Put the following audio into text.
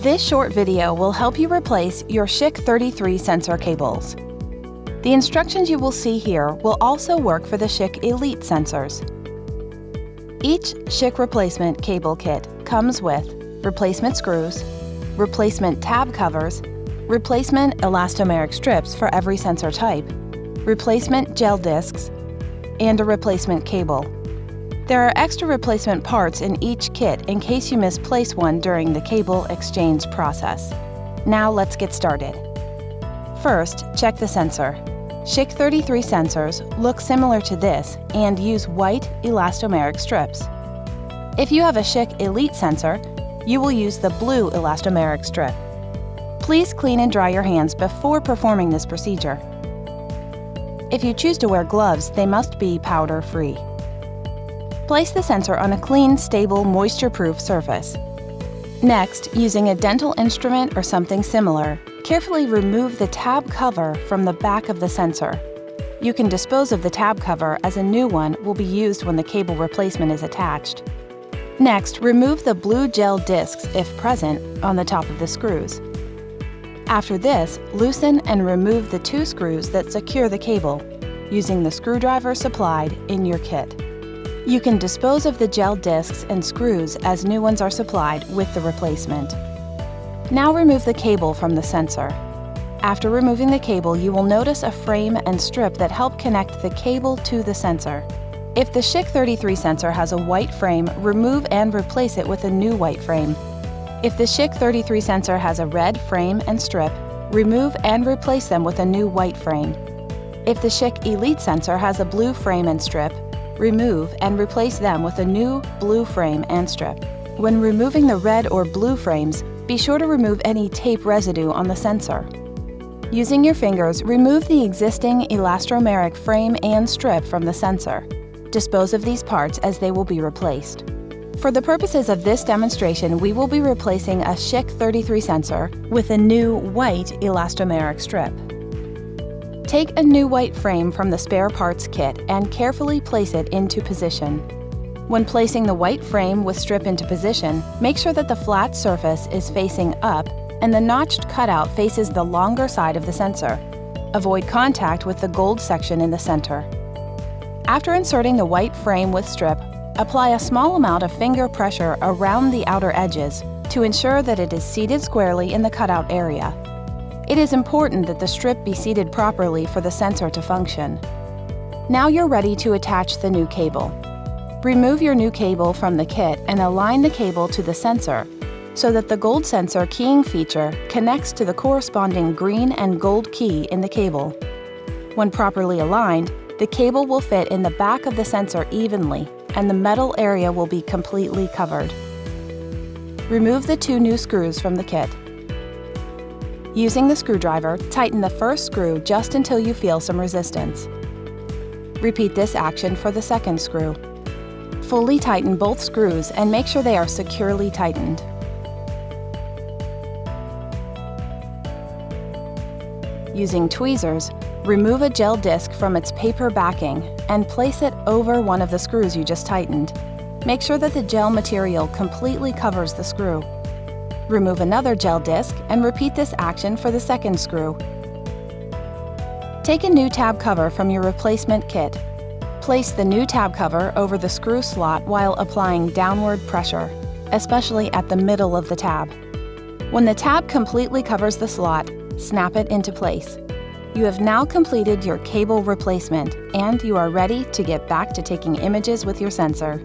This short video will help you replace your Schick 33 sensor cables. The instructions you will see here will also work for the Schick Elite sensors. Each Schick replacement cable kit comes with replacement screws, replacement tab covers, replacement elastomeric strips for every sensor type, replacement gel discs, and a replacement cable. There are extra replacement parts in each kit in case you misplace one during the cable exchange process. Now let's get started. First, check the sensor. Schick 33 sensors look similar to this and use white elastomeric strips. If you have a Schick Elite sensor, you will use the blue elastomeric strip. Please clean and dry your hands before performing this procedure. If you choose to wear gloves, they must be powder-free. Place the sensor on a clean, stable, moisture-proof surface. Next, using a dental instrument or something similar, carefully remove the tab cover from the back of the sensor. You can dispose of the tab cover as a new one will be used when the cable replacement is attached. Next, remove the blue gel discs, if present, on the top of the screws. After this, loosen and remove the two screws that secure the cable, using the screwdriver supplied in your kit. You can dispose of the gel discs and screws as new ones are supplied with the replacement. Now remove the cable from the sensor. After removing the cable, you will notice a frame and strip that help connect the cable to the sensor. If the Schick 33 sensor has a white frame, remove and replace it with a new white frame. If the Schick 33 sensor has a red frame and strip, remove and replace them with a new white frame. If the Schick Elite sensor has a blue frame and strip, remove and replace them with a new blue frame and strip. When removing the red or blue frames, be sure to remove any tape residue on the sensor. Using your fingers, remove the existing elastomeric frame and strip from the sensor. Dispose of these parts as they will be replaced. For the purposes of this demonstration, we will be replacing a Schick 33 sensor with a new white elastomeric strip. Take a new white frame from the spare parts kit and carefully place it into position. When placing the white frame with strip into position, make sure that the flat surface is facing up and the notched cutout faces the longer side of the sensor. Avoid contact with the gold section in the center. After inserting the white frame with strip, apply a small amount of finger pressure around the outer edges to ensure that it is seated squarely in the cutout area. It is important that the strip be seated properly for the sensor to function. Now you're ready to attach the new cable. Remove your new cable from the kit and align the cable to the sensor so that the gold sensor keying feature connects to the corresponding green and gold key in the cable. When properly aligned, the cable will fit in the back of the sensor evenly and the metal area will be completely covered. Remove the two new screws from the kit. Using the screwdriver, tighten the first screw just until you feel some resistance. Repeat this action for the second screw. Fully tighten both screws and make sure they are securely tightened. Using tweezers, remove a gel disc from its paper backing and place it over one of the screws you just tightened. Make sure that the gel material completely covers the screw. Remove another gel disc and repeat this action for the second screw. Take a new tab cover from your replacement kit. Place the new tab cover over the screw slot while applying downward pressure, especially at the middle of the tab. When the tab completely covers the slot, snap it into place. You have now completed your cable replacement and you are ready to get back to taking images with your sensor.